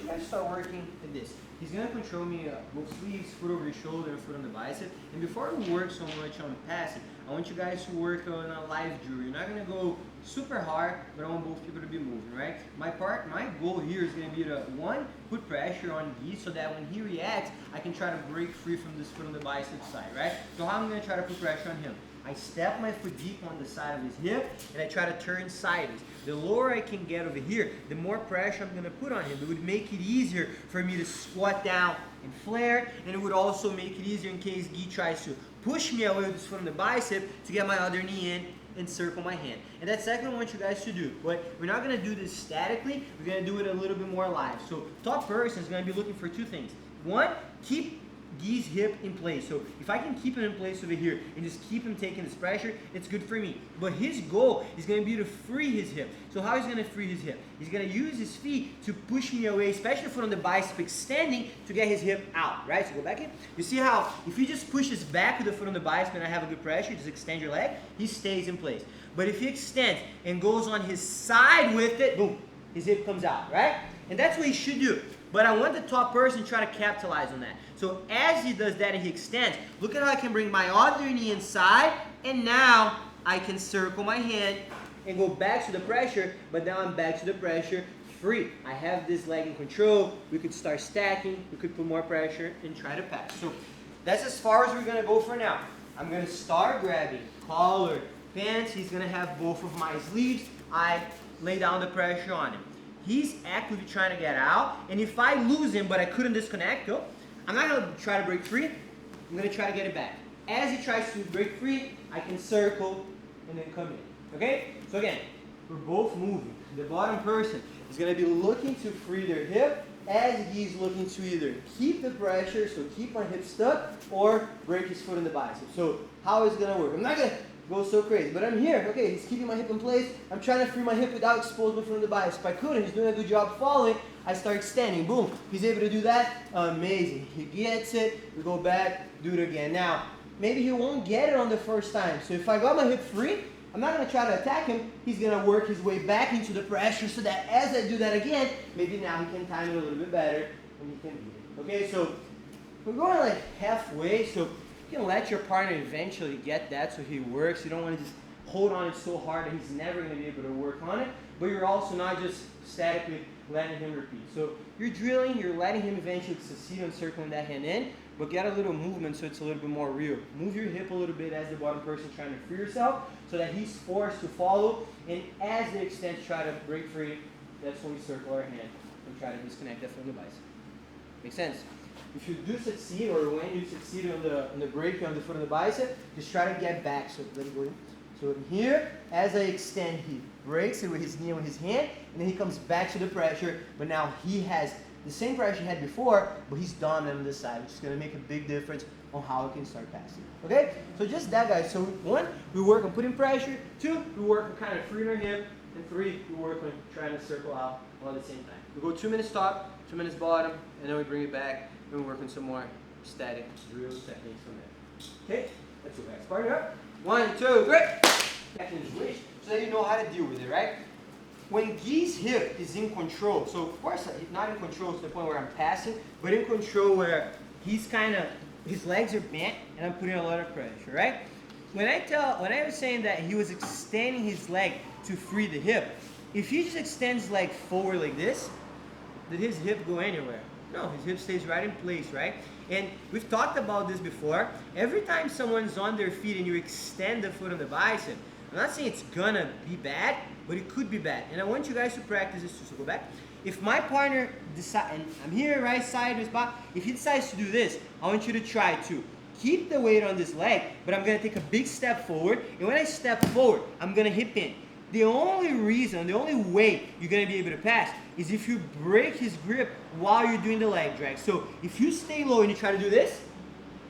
you guys to start working at this. He's going to control me both sleeves, foot over the shoulder, and foot on the bicep. And before we work so much on passing, I want you guys to work on a live drill. You're not going to go super hard, but I want both people to be moving, right? My goal here is going to be to, one, put pressure on Guy so that when he reacts, I can try to break free from this foot on the bicep side, right? So how I'm going to try to put pressure on him? I step my foot deep on the side of his hip, and I try to turn sideways. The lower I can get over here, the more pressure I'm going to put on him. It would make it easier for me to squat down and flare, and it would also make it easier in case Guy tries to push me away with his foot on the bicep to get my other knee in and circle my hand. And that's exactly what I want you guys to do. But we're not going to do this statically. We're going to do it a little bit more live. So top person is going to be looking for two things. One, keep Guy's hip in place. So if I can keep him in place over here and just keep him taking this pressure, it's good for me. But his goal is going to be to free his hip. So how is he going to free his hip? He's going to use his feet to push me away, especially foot on the bicep, extending to get his hip out, right? So go back in. You see how if he just pushes back with the foot on the bicep and I have a good pressure, just extend your leg, he stays in place. But if he extends and goes on his side with it, boom, his hip comes out, right? And that's what he should do. But I want the top person to try to capitalize on that. So as he does that and he extends, look at how I can bring my other knee inside, and now I can circle my hand and go back to the pressure, but now I'm back to the pressure free. I have this leg in control. We could start stacking. We could put more pressure and try to pass. So that's as far as we're going to go for now. I'm going to start grabbing collar, pants. He's going to have both of my sleeves. I lay down the pressure on him. He's actively trying to get out, and if I lose him but I couldn't disconnect, I'm not going to try to break free. I'm going to try to get it back. As he tries to break free, I can circle and then come in. Okay? So again, we're both moving. The bottom person is going to be looking to free their hip as he's looking to either keep the pressure, so keep my hip stuck, or break his foot in the bicep. So how is it going to work? I'm not going to go so crazy, but I'm here. Okay, he's keeping my hip in place. I'm trying to free my hip without exposing my foot in the bicep. If I couldn't, he's doing a good job following. I start extending. Boom. He's able to do that. Amazing. He gets it. We go back. Do it again. Now, maybe he won't get it on the first time. So if I got my hip free, I'm not going to try to attack him. He's going to work his way back into the pressure so that as I do that again, maybe now he can time it a little bit better and he can beat it. Okay, so we're going like halfway. So you can let your partner eventually get that so he works. You don't want to just hold on it so hard that he's never going to be able to work on it. But you're also not just statically letting him repeat. So you're drilling, you're letting him eventually succeed on circling that hand in, but get a little movement so it's a little bit more real. Move your hip a little bit as the bottom person trying to free yourself so that he's forced to follow. And as the extents try to break free, that's when we circle our hand and try to disconnect that from the bicep. Make sense? If you do succeed, or when you succeed on the break on the foot of the bicep, just try to get back. So let it go in. So here, as I extend, he breaks it with his knee and with his hand, and then he comes back to the pressure, but now he has the same pressure he had before, but he's dominant on this side, which is going to make a big difference on how he can start passing. Okay? So just that, guys. So one, we work on putting pressure. Two, we work on kind of freeing our hip. And three, we work on trying to circle out all at the same time. We go 2 minutes top, 2 minutes bottom, and then we bring it back, and we work on some more static drill techniques from there. Okay? Let's go guys. Partner up. 1, 2, 3. So that you know how to deal with it, right? When Guy's hip is in control, so of course he's not in control to the point where I'm passing, but in control where he's kind of, his legs are bent and I'm putting a lot of pressure, right? When I was saying that he was extending his leg to free the hip, if he just extends his leg forward like this, did his hip go anywhere? No, his hip stays right in place, right? And we've talked about this before. Every time someone's on their feet and you extend the foot on the bicep, I'm not saying it's gonna be bad, but it could be bad. And I want you guys to practice this too. So go back. If my partner decides, and I'm here, right side of his body, if he decides to do this, I want you to try to keep the weight on this leg, but I'm gonna take a big step forward. And when I step forward, I'm gonna hip in. The only reason, the only way you're gonna be able to pass is if you break his grip while you're doing the leg drag. So if you stay low and you try to do this,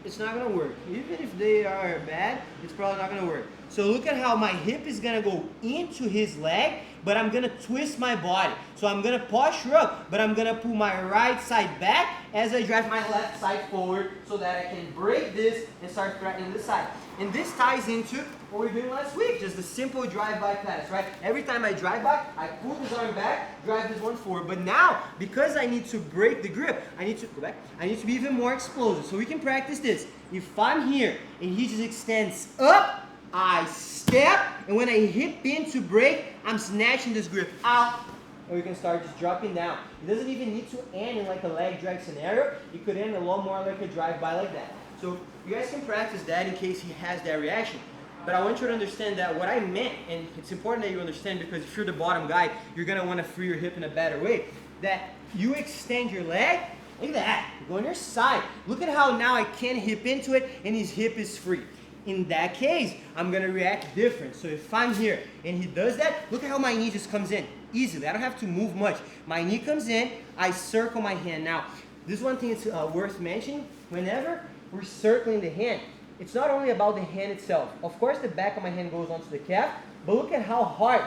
it's not gonna work. Even if they are bad, it's probably not gonna work. So look at how my hip is gonna go into his leg, but I'm gonna twist my body. So I'm gonna posture up, but I'm gonna pull my right side back as I drive my left side forward so that I can break this and start threatening this side. And this ties into what we were doing last week, just the simple drive-by pass, right? Every time I drive by, I pull this arm back, drive this one forward. But now, because I need to break the grip, I need to go back. I need to be even more explosive. So we can practice this. If I'm here and he just extends up, I step, and when I hip in to break, I'm snatching this grip out, and we can start just dropping down. It doesn't even need to end in like a leg drag scenario. It could end a lot more like a drive-by like that. So you guys can practice that in case he has that reaction. But I want you to understand that what I meant, and it's important that you understand because if you're the bottom guy, you're gonna wanna free your hip in a better way, that you extend your leg, look at that, go on your side. Look at how now I can hip into it and his hip is free. In that case, I'm gonna react different. So if I'm here and he does that, look at how my knee just comes in easily. I don't have to move much. My knee comes in, I circle my hand. Now, this is one thing that's worth mentioning. Whenever we're circling the hand, it's not only about the hand itself. Of course, the back of my hand goes onto the calf, but look at how hard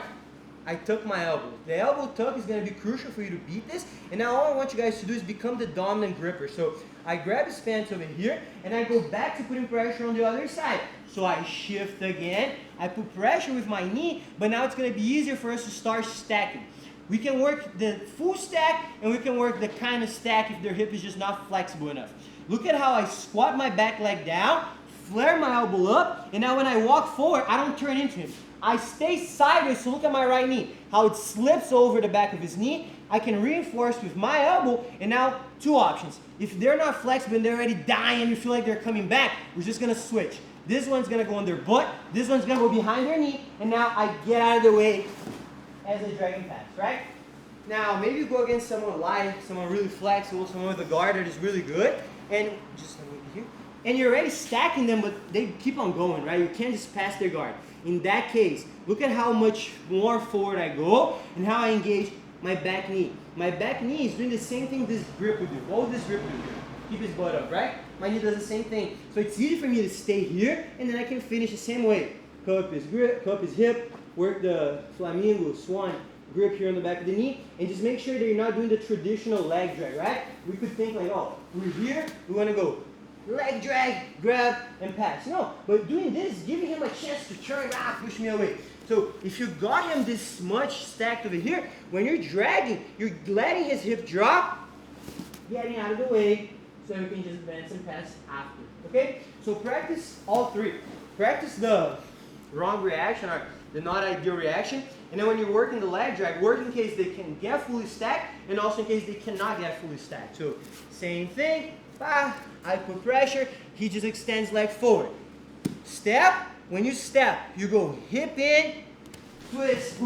I tuck my elbow. The elbow tuck is gonna be crucial for you to beat this. And now all I want you guys to do is become the dominant gripper. So I grab his pants over here, and I go back to putting pressure on the other side. So I shift again, I put pressure with my knee, but now it's gonna be easier for us to start stacking. We can work the full stack, and we can work the kind of stack if their hip is just not flexible enough. Look at how I squat my back leg down, flare my elbow up, and now when I walk forward, I don't turn into him. I stay sideways, so look at my right knee, how it slips over the back of his knee. I can reinforce with my elbow, and now two options. If they're not flexible and they're already dying and you feel like they're coming back, we're just gonna switch. This one's gonna go on their butt, this one's gonna go behind their knee, and now I get out of the way as a dragon pass, right? Now, maybe you go against someone light, someone really flexible, someone with a guard that is really good, and just over here, and you're already stacking them, but they keep on going, right? You can't just pass their guard. In that case, look at how much more forward I go and how I engage my back knee. My back knee is doing the same thing this grip would do. What would this grip do? Keep his butt up, right? My knee does the same thing. So it's easy for me to stay here, and then I can finish the same way. Cup his grip, cup his hip, work the flamingo, swan grip here on the back of the knee, and just make sure that you're not doing the traditional leg drag, right? We could think like, oh, we're here, we want to go leg drag, grab, and pass. No, but doing this, giving him a chance to turn, push me away. So if you got him this much stacked over here, when you're dragging, you're letting his hip drop, getting out of the way, so you can just advance and pass after, okay? So practice all three. Practice the wrong reaction or the not ideal reaction, and then when you're working the leg drag, work in case they can get fully stacked, and also in case they cannot get fully stacked. So same thing, I put pressure, he just extends leg forward. Step, when you step, you go hip in, twist,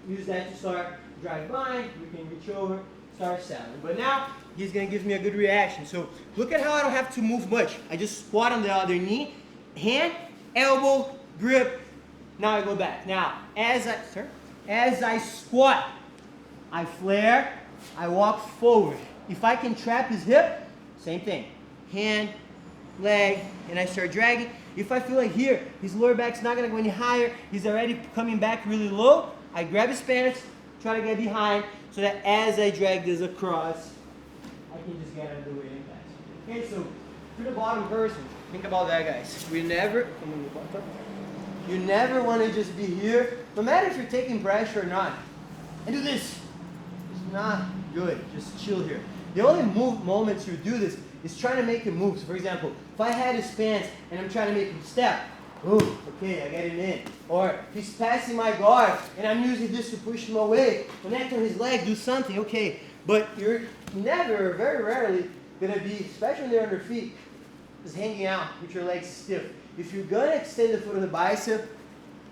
use that to start drive by, you can reach over, start saddling. But now, he's gonna give me a good reaction. So look at how I don't have to move much. I just squat on the other knee, hand, elbow, grip, now I go back. Now, as I squat, I flare, I walk forward. If I can trap his hip, same thing. Hand, leg, and I start dragging. If I feel like here, his lower back's not gonna go any higher, he's already coming back really low, I grab his pants, try to get behind, so that as I drag this across, I can just get out of the way and pass. Okay, so for the bottom person, think about that, guys. You never want to just be here, no matter if you're taking pressure or not, and do this. It's not good. Just chill here. The only moments you do this is trying to make him move. So for example, if I had his pants and I'm trying to make him step, oh, okay, I get him in. Or he's passing my guard and I'm using this to push him away. Connect on his leg, do something, okay. But you're never, very rarely, gonna be, especially when they're on their feet, just hanging out with your legs stiff. If you're gonna extend the foot of the bicep,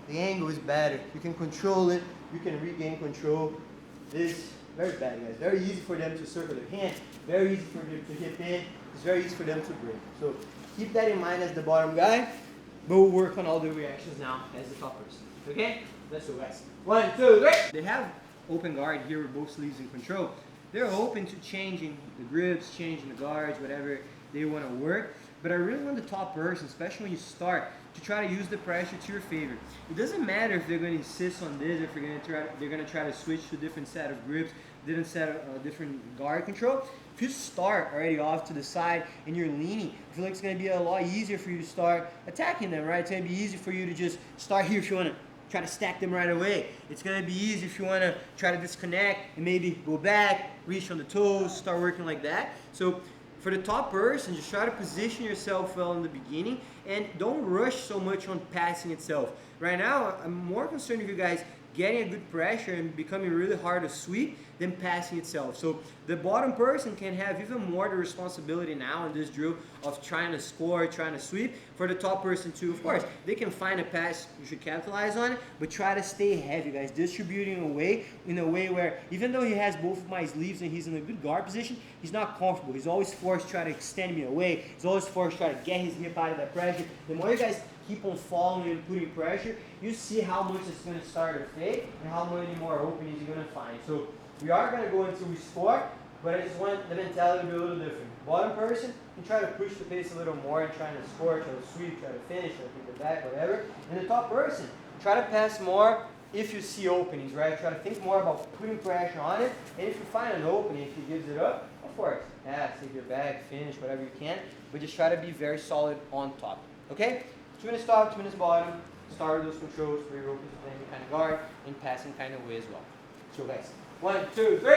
the angle is better. You can control it, you can regain control. This very bad, guys. Very easy for them to circle their hand, very easy for them to hip in, it's very easy for them to break. So keep that in mind as the bottom guy, but we'll work on all the reactions now as the top person. Okay? Let's go, guys. 1, 2, 3. They have open guard here with both sleeves in control. They're open to changing the grips, changing the guards, whatever they want to work. But I really want the top person, especially when you start, to try to use the pressure to your favor. It doesn't matter if they're going to insist on this, if they're going to try to switch to a different set of grips, different guard control. If you start already off to the side and you're leaning, I feel like it's going to be a lot easier for you to start attacking them, right? It's going to be easy for you to just start here if you want to try to stack them right away. It's going to be easy if you want to try to disconnect and maybe go back, reach on the toes, start working like that. So for the top person, just try to position yourself well in the beginning and don't rush so much on passing itself. Right now, I'm more concerned with you guys getting a good pressure and becoming really hard to sweep than passing itself. So the bottom person can have even more the responsibility now in this drill of trying to score, trying to sweep. For the top person too, of course, they can find a pass, you should capitalize on it, but try to stay heavy, guys, distributing away in a way where even though he has both of my sleeves and he's in a good guard position, he's not comfortable. He's always forced to try to extend me away. He's always forced to try to get his hip out of that pressure. The more you guys keep on following and putting pressure, you see how much it's going to start to fade and how many more openings you're going to find. So we are going to go until we score, but I just want the mentality to be a little different. Bottom person can try to push the pace a little more and trying to score, try to sweep, try to finish, try to pick it back, whatever. And the top person, try to pass more if you see openings, right? Try to think more about putting pressure on it. And if you find an opening, if he gives it up, of course, take your back, finish, whatever you can. But just try to be very solid on top, okay? 2 minutes top, 2 minutes bottom. Start with those controls for your open playing kind of guard and passing kind of way as well. So guys, 1, 2, 3.